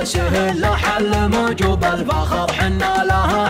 سهل حل موجوب الفخر حنا لها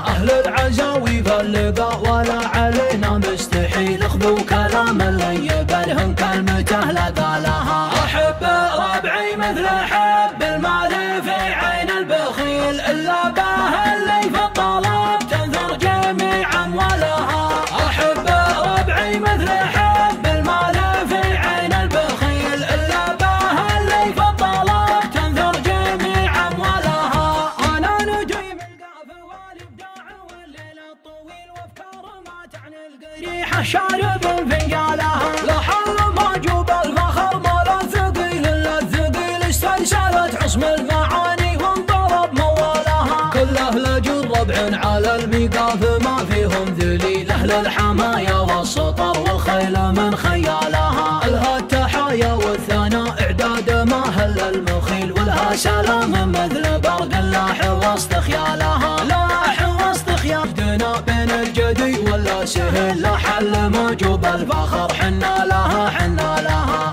أهل العزاوي فاللقاء ولا علينا مستحيل خذوا كلام اللي يبالهم كلمته لقى لها. أحب ربعي مثل حب المال في عين البخيل إلا به اللي في الطلب تنثر جميع أموالها. أحب ربعي مثل حب المال في عين البخيل إلا به اللي في الطلب تنثر جميع أموالها. أنا نجيم القاف والإبداع والليل الطويل وأفكار ما تعني القريحة شارب فنجالها. لحل موجوب الفخر مولا ثقيل إلا الثقيل استرسلت عصم المعاني وانضرب موالها. كل أهل جرب على الميقاف ما فيهم ذليل أهل الحمايا والسطر والخيل من خيالها. الها التحايا والثناء إعداد ما هل المخيل والها سلام مثل برق اللاح وسط خيالها. لاح وسط خيال دنا بين الجدي ولا سهل لحل موجوب الفخر حنا لها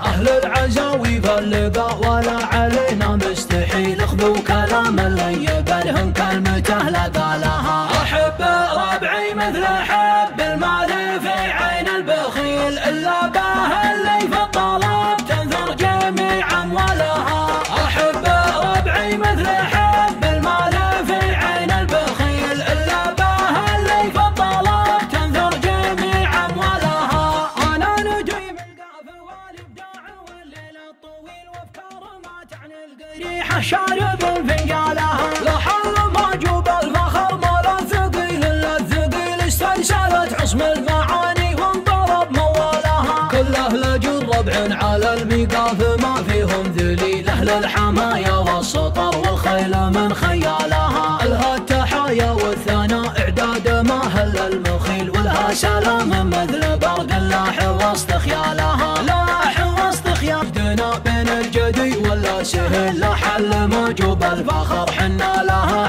أهل العزاوي فاللقاء ولا علينا مستحيل خذوا كلام اللي يبالهم كلمته لقى لها. أحب ربعي مثل حب المال في عين البخيل إلا به اللي في الطلب تنثر جميع أموالها. أحب ربعي مثل حب المال في عين البخيل إلا به اللي في الطلب تنثر جميع أموالها. أنا نجيم القاف والإبداع والليل الطويل وأفكار ما تعني القريحة شارب فنجالها. لحل موجوب الفخر مولا ثقيل إلا الثقيل استرسلت عصم المعاني وانضرب موالها. كل أهل جرب على الميقاف ما فيهم ذليل أهل الحمايا والسطر والخيل من خيالها. الها التحايا والثناء إعداد ما هل المخيل والها سلام مثل برق اللاح وسط خيالها. لاح وسط خيال دنا بين الجدي ولا سهل لحل موجوب الفخر حنا لها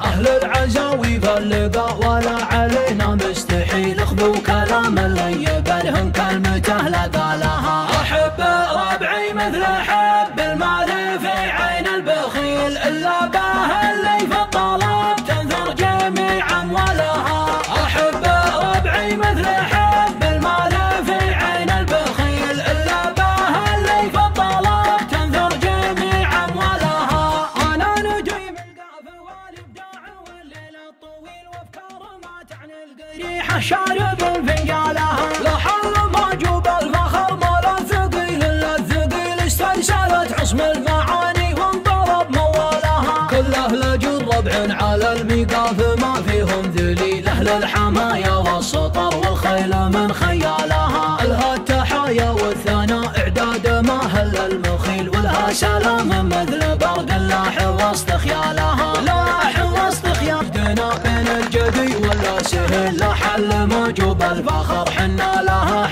أهل العزاوي فاللقاء ولا علينا مستحيل خذوا كلام اللي يبالهم كلمته لقى لها. أحب ربعي مثل حب المال في عين البخيل إلا به اللي في الطلب تنثر جميع أموالها. أحب ربعي مثل حب المال في عين البخيل إلا به اللي في الطلب تنثر جميع أموالها. أنا نجيم القاف والإبداع والليل الطويل وأفكار ما تعني القريحة شارب فنجالها. لحل موجوب الفخر مولا ثقيل إلا الثقيل استرسلت عصم المعاني وانضرب موالها. كل أهل جرب على الميقاف ما فيهم ذليل أهل الحمايا والسطر والخيل من خيالها. الها التحايا والثناء إعداد ما هل المخيل والها سلام مثل برق اللاح وسط خيالها. لاح وسط خيال دنا بين الجدي ولا سهل لحل موجوب الفخر حنا لها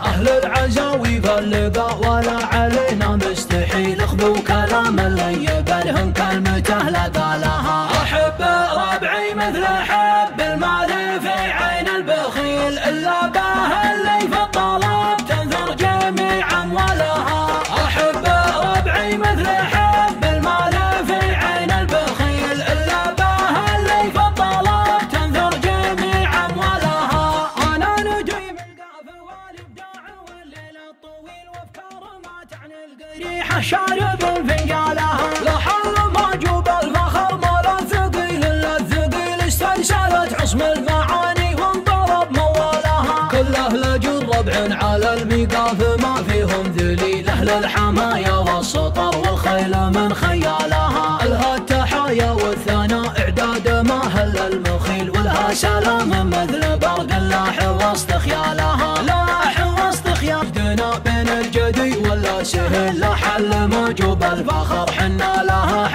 أهل العزاوي فاللقاء ولا علينا مستحيل خذوا كلام اللي يبالهم كلمته لقى لها. أحب ربعي مثل حب المال في عين البخيل إلا به اللي في الطلب تنثر جميع أموالها. أحب ربعي مثل حب المال في عين البخيل إلا به اللي في الطلب تنثر جميع أموالها. أنا نجيم القاف والإبداع والليل الطويل وأفكار ما تعني القريحة شارب فنجالها. لحل موجوب الفخر مولا ثقيل إلا الثقيل استرسلت عصم المعاني وانضرب موالها. كل أهل جرب على الميقاف ما فيهم ذليل أهل الحمايا والسطر والخيل من خيالها. الها التحايا والثناء إعداد ما هل المخيل والها سلام مثل برق اللاح وسط خيالها. لاح وسط خيال دنا بين الجدي ولا سهل لحل موجوب الفخر حنا لها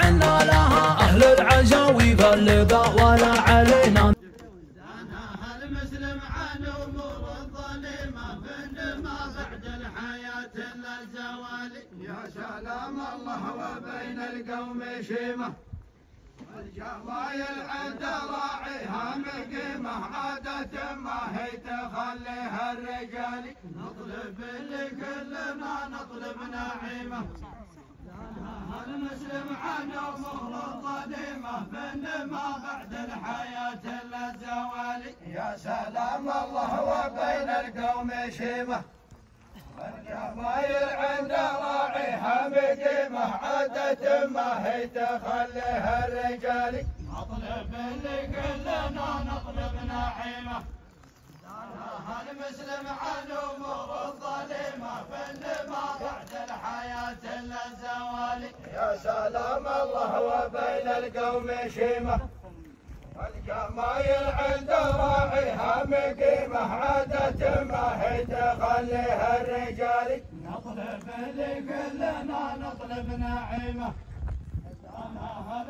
أهل العزاوي فاللقاء ولا علينا. المسلم عن امور الظليمه فان ما بعد الحياه الا الزوال. يا سلام الله وبين القوم شيمة الجمايل عند راعيها مقيمة عادة ما هي تخليها الرجال نطلب اللي كلنا نطلب نعيمة المسلم عن أمور الظليمة فإنما بعد الحياة إلا الزوال يا سلام الله وبين القوم شيمة الجمايل عند راعيها مقيمة عادة ما هي تخليها الرجال نطلب اللي كلنا نطلب نعيمة المسلم عن أمور الظليمة فإنما بعد الحياة إلا الزوال يا سلام الله وبين القوم شيمة الجمايل عند راعيها مقيمة عادة ما هي تخليها الرجال نطلب اللي كلنا نطلب نعيمة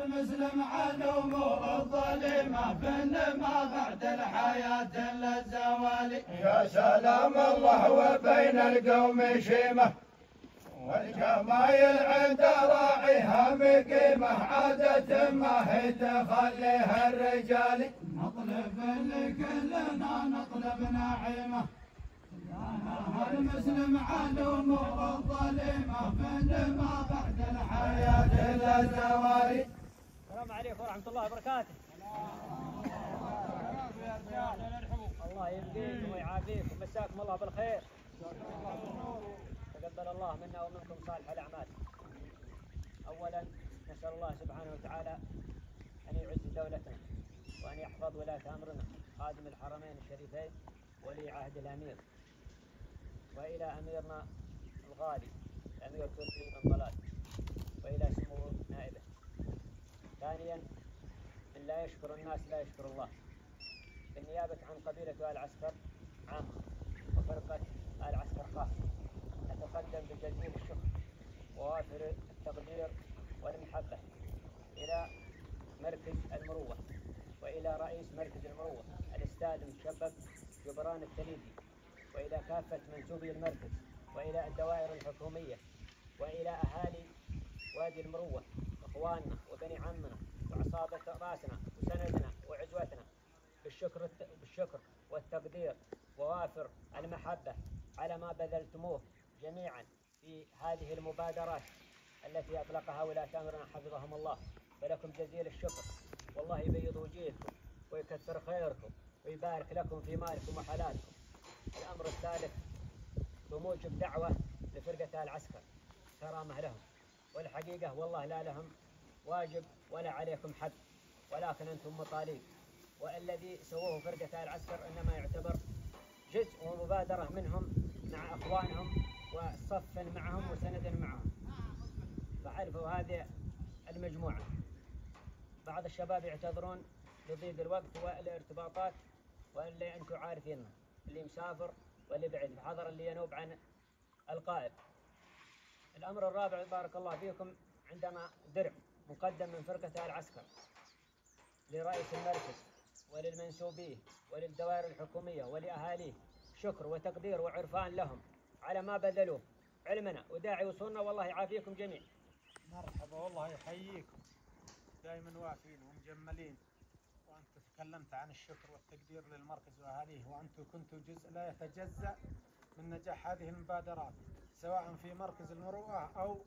المسلم عن أمور الظليمة فإنما بعد الحياة إلا الزوال يا سلام الله وبين القوم شيمة والجمايل عند راعيها مقيمة عادة ما هي تخليها الرجال نطلب اللي كلنا نطلب نعيمة المسلم عن أمور الظليمة فإنما بعد الحياة إلا الزوال السلام عليكم ورحمة الله وبركاته. الله يبقيكم ويعافيكم ومساكم الله بالخير. تقبل الله منا ومنكم صالح الأعمال. أولا نسأل الله سبحانه وتعالى أن يعز دولتنا وأن يحفظ ولاة أمرنا خادم الحرمين الشريفين ولي عهد الأمير، وإلى أميرنا الغالي الأمير تركي بن طلال، وإلى سمو نائبه. ثانيا من لا يشكر الناس لا يشكر الله. بالنيابة عن قبيلة آل عسكر عامة وفرقة آل عسكر خاصة نتقدم بجزيل الشكر ووافر التقدير والمحبة إلى مركز المروة وإلى رئيس مركز المروة الأستاذ المشبب جبران التليدي، وإلى كافة منسوبي المركز، وإلى الدوائر الحكومية، وإلى أهالي وادي المروة إخواننا وبني عمنا وعصابة راسنا وسندنا وعزوتنا بالشكر والتقدير ووافر المحبة على ما بذلتموه جميعا في هذه المبادرات التي أطلقها ولاة أمرنا حفظهم الله. فلكم جزيل الشكر، والله يبيض وجيهكم ويكثر خيركم ويبارك لكم في مالكم وحلالكم. الأمر الثالث بموجب دعوة لفرقة العسكر كرامة لهم، والحقيقة والله لا لهم واجب ولا عليكم حق، ولكن أنتم مطالب، والذي سووه فرقة العسكر إنما يعتبر جزء ومبادرة منهم مع أخوانهم وصف معهم وسند معهم. فعرفوا هذه المجموعة. بعض الشباب يعتذرون لضيق الوقت والارتباطات واللي أنتم عارفينه، اللي مسافر واللي بعيد، الحضر اللي ينوب عن القائد. الأمر الرابع بارك الله فيكم، عندنا درع مقدم من فرقة العسكر لرئيس المركز وللمنسوبيه وللدوائر الحكومية ولأهاليه، شكر وتقدير وعرفان لهم على ما بذلوه علمنا وداعي وصولنا، والله يعافيكم جميع. مرحبا، والله يحييكم، دائما وافين ومجملين. وأنت تكلمت عن الشكر والتقدير للمركز وأهاليه، وأنتم كنتوا جزء لا يتجزأ من نجاح هذه المبادرات، سواء في مركز المروءة أو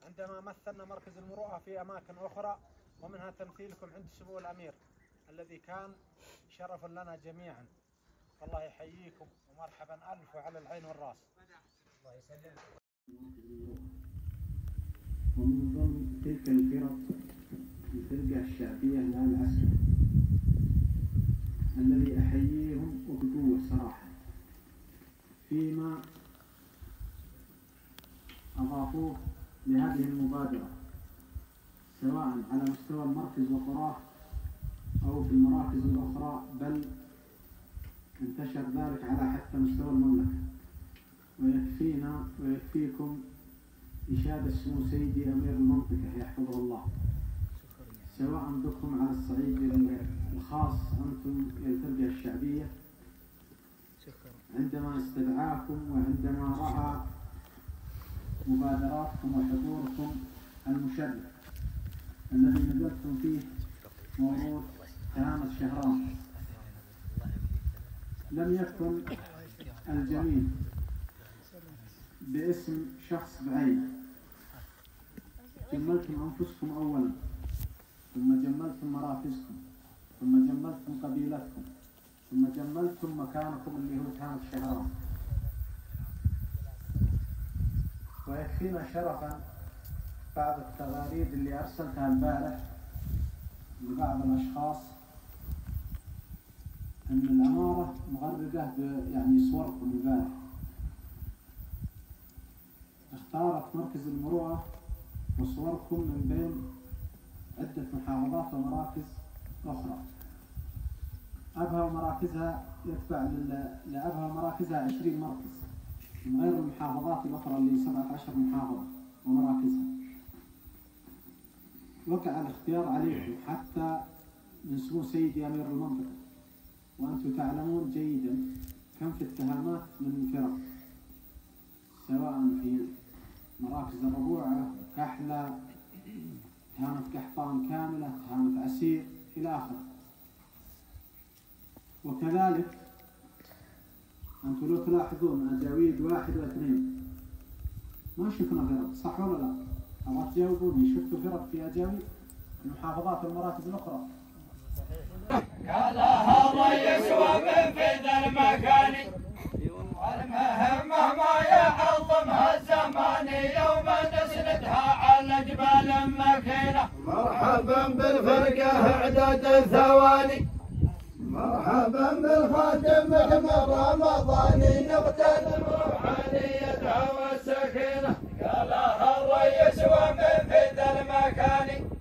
عندما مثلنا مركز المروءة في أماكن أخرى، ومنها تمثيلكم عند سمو الأمير الذي كان شرف لنا جميعا. الله يحييكم ومرحبا ألف وعلى العين والرأس. الله يسلمك. ومن ضمن تلك الفرق الفرقة الشعبية لآل عسكر الذي أحييهم وبقوة صراحة فيما أضافوه لهذه المبادرة، سواء على مستوى المركز وقراه أو في المراكز الأخرى، بل انتشر ذلك على حتى مستوى المملكة. ويكفينا ويكفيكم إشادة سمو سيدي أمير المنطقة يحفظه الله، سواء بكم على الصعيد الخاص أنتم الفرقة الشعبية، عندما استدعاكم وعندما رأى مبادراتكم وحضوركم المشرف الذي نزلتم فيه موروث كهامة شهران. لم يكن الجميل باسم شخص بعينه، جملتم أنفسكم أولا، ثم جملتم مراكزكم، ثم جملتم قبيلتكم، ثم جملتم مكانكم اللي هو كهامة شهران. ويكفينا شرفا بعض التغاريد اللي أرسلتها البارح لبعض الأشخاص أن الأمارة مغرقة يعني صوركم البارح. اختارت مركز المروءة وصوركم من بين عدة محافظات ومراكز أخرى. أبها ومراكزها يتبع لأبها ومراكزها 20 مركز من غير المحافظات الأخرى اللي 17 محافظة ومراكزها. وقع الاختيار عليكم حتى من سمو سيدي أمير المنطقة، وأنتم تعلمون جيدا كم في اتهامات من فرق، سواء في مراكز الربوعة، كحلة، اتهامة قحطان كاملة، اتهامة عسير إلى آخره. وكذلك أنتم لو تلاحظون أجاويد 1 و2 ما شفنا فرق، صح ولا لا؟ أبغى تجاوبوني، شفتوا فرق في أجاويد المحافظات والمراكز الأخرى؟ قالها الريس ومن في ذا المكان والمهمة ما يعظمها الزمان يوم نسندها على جبال مكينة. مرحبا بالفرقة إعداد الثواني، مرحبا بالخاتم محمد رمضاني نغتنم روحانيتها والسكينة. قالها الريس ومن في ذا المكان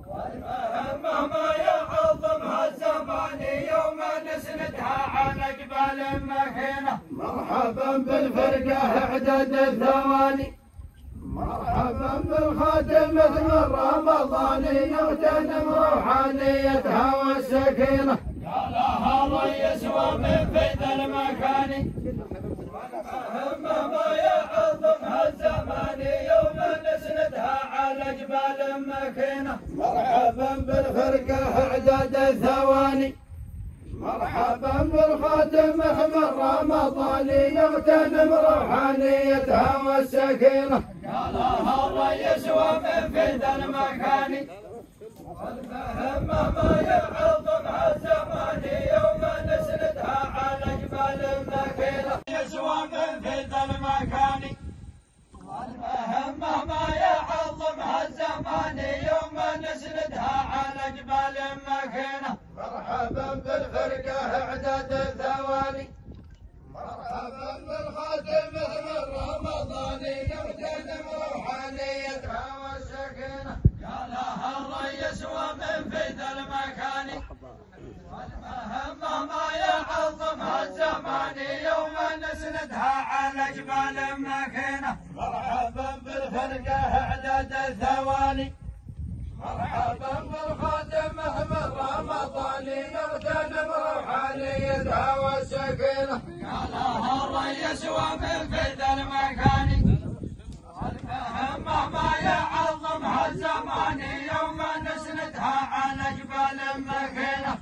والمهمة ما يعظمها الزمان يوم نسندها على جبال مكينة. مرحبا بالفرقة إعداد الثواني، مرحبا بالخاتم محمد رمضاني نغتنم روحانيتها والسكينة. قالها الريس ومن في ذا المكان والمهمة ما يعظمها الزمان يوم نسندها على جبال مكينة. مرحبا بالفرقة إعداد الثواني، مرحبا بالخاتم محمد رمضاني نغتنم روحانيتها والسكينة. قالها الريس ومن في ذا المكان والمهمة ما يعظمها الزمان يوم نسندها على جبال مكينة. ومن في ذا المكان والمهمة ما يعظمها الزمان يوم نسندها على جبال مكينة. مرحبا بالفرقة إعداد الثواني، مرحبا بالخاتم محمد رمضاني نغتنم روحانيتها والسكينة. قالها الريس ومن في ذا المكان والمهمة ما يعظمها الزمان يوم نسندها على جبال مكينة. مرحبا بالفرقة إعداد الثواني، مرحبا بالخاتم محمد رمضاني نغتنم روحانيتها والسكينة. قالها الريس ومن في ذا المكان والمهمة ما يعظمها الزمان يوم نسندها على جبال مكينة.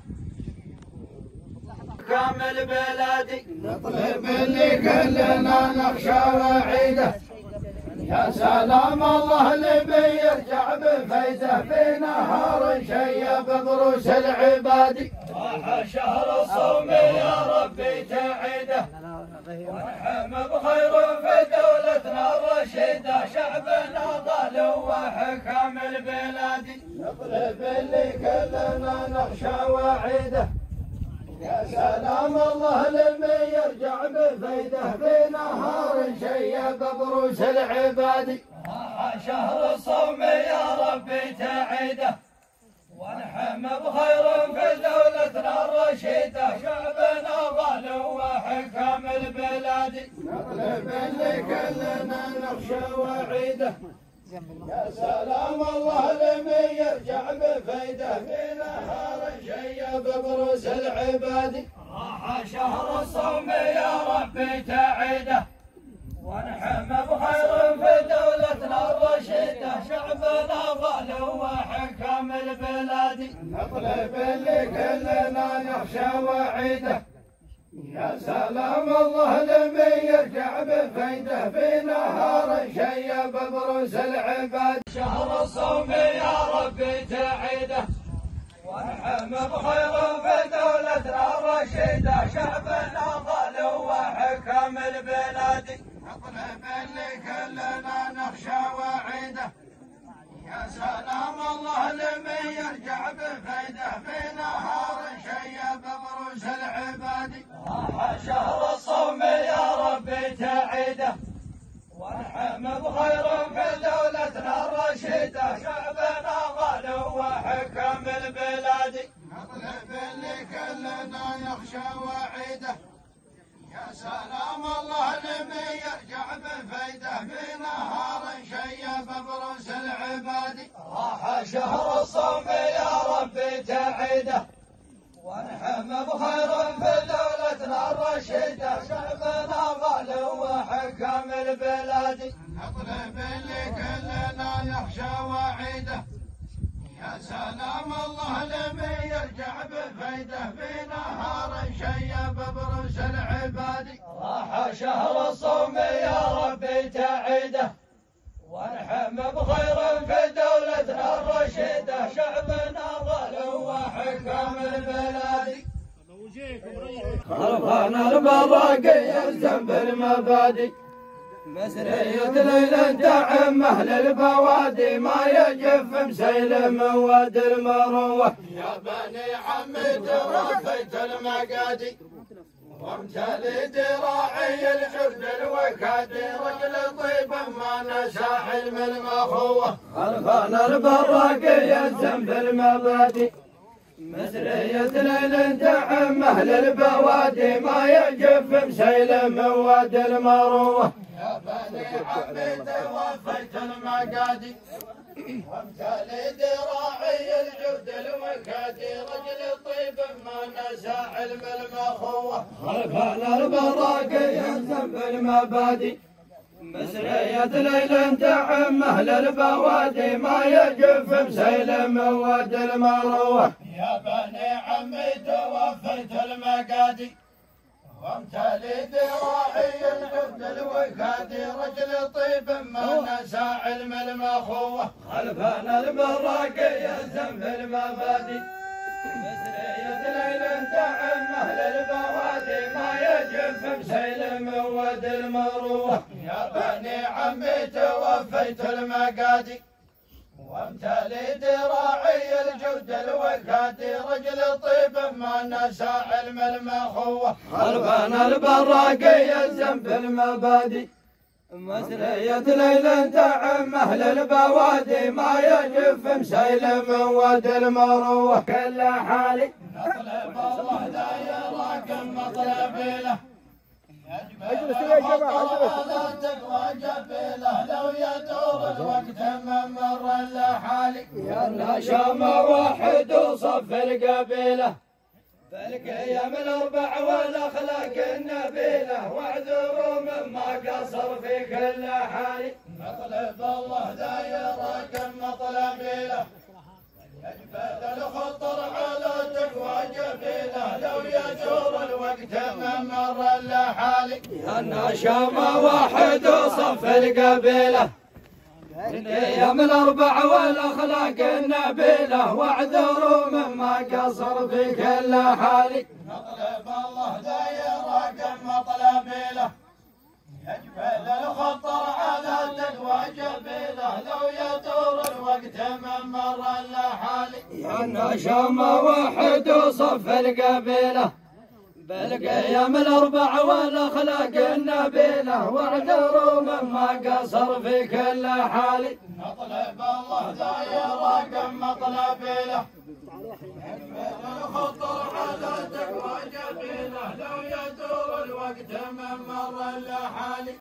كامل بلادي نطلب اللي كلنا نخشى وعيده، يا سلام الله اللي بيرجع بفيده في نهار شيب ضروس العباد. راح شهر الصوم يا ربي تعيده، وارحم بخير في دولتنا الرشيده، شعبنا ظل وحكام البلاد. نطلب اللي كلنا نخشى وعيده، يا سلام الله لمن يرجع بفيده في نهار شيب ضروس العباد. شهر الصوم يا ربي تعيده، ونحم بخير في دولتنا الرشيده، شعبنا ظل وحكام البلاد. نطلب اللي كلنا نخشى وعيده، يا سلام الله لمن يرجع بفيده في نهار شيب بروس العباد. راح شهر الصوم يا ربي تعيده، ونحم بخير في دولتنا الرشيدة، شعبنا غالي وحكم البلاد، نطلب اللي كلنا نخشى وعيده، يا سلام الله لمن يرجع بفيده، في نهار شيب بروس العباد، شهر الصوم يا ربي تعيده، ونحم بخير في دولتنا الرشيدة، شعبنا غالي وحكم البلاد، نطلب اللي كلنا نخشى وعيده، يا سلام الله لمن يرجع بفيده، في نهار شيب بروس العباد، راح شهر الصوم يا ربي تعيده، ونحم بخير في دولتنا الرشيدة، شعبنا غالي وحكم البلاد، نطلب اللي كلنا نخشى وعيده، يا سلام الله لمن يرجع بفيده، في نهار شيب بروس العباد، راح شهر الصوم يا ربي تعيده، ونحم بخير في دولتنا الرشيدة، شعبنا غالي وحكم البلاد، نطلب اللي كلنا نخشى وعيده، يا سلام الله لمن يرجع بفيده، في نهار شيب بروس العباد، راح شهر الصوم يا ربي تعيده، ونحم بخير في دولتنا الرشيدة، شعبنا غالي وحكم البلاد، خلفنا البراقي يلزم بالمبادئ، مسرية ليل تعم أهل البوادي، ما يجف مسيل من واد المروة، يا بني عمي توفيت المقادي، وامتلي ذراعي الجبن الوكادي، رجل طيب ما نسى حلم المخوة، خلفنا البراقي يلزم بالمبادئ، مسرية ليل تعم أهل البوادي، ما يجف مسيل من واد المروة، يا بني عمي توفيت المقادي، وامتلي ذراعي الجود الوكادي، رجل طيب ما نسى علم المخوة، خلفنا البراقي يلزم بالمبادئ، مسرية ليل تعم أهل البوادي، ما يجف مسيل من واد المروة، يا بني عمي توفيت المقادي، وامتلي ذراعي الجبن الوكادي، رجل طيب ما نسى علم المخوة، خلفنا البراقي يلزم بالمبادئ، مسرية ليل تعم أهل البوادي، ما يجف مسيل من واد المروة، يا بني عمي توفيت المقادي، وامتلي ذراعي الجود الوكادي، رجل طيب ما نسى علم المخوة، خلفنا البراقي يلزم بالمبادئ، مسرية ليل تعم أهل البوادي، ما يجف مسيل من واد المروة، كل حالي نطلب الله لا يراكم مطلبي له، اجلس يا جماعة لا تقوى جبيله، لو يدور الوقت من مر لحالي، يا النشام واحد وصف القبيلة، بالقيم الاربع والاخلاق النبيله، واعذروا مما قصر في كل حالي، نطلب الله لا يراكم مطلبي له، يجبل الخطر على تقوى جبيله، لو يجور الوقت من مر لحالي، يا النشام واحد وصف القبيله، القيم الاربع والاخلاق النبيله، واعذروا مما قصر في كل حالي، نطلب الله لا يراكم مطلبي له، يجبل الخطر على تقوى جبيله، لو يدور الوقت من مر لحالي، يا النشام واحد وصف القبيله، بالقيم الاربع والاخلاق النبيله، واعذروا مما قصر في كل حالي، نطلب الله لا يراكم مطلبي له، يجبل الخطر على تقوى جبيله، لو يدور الوقت من مر لحالي.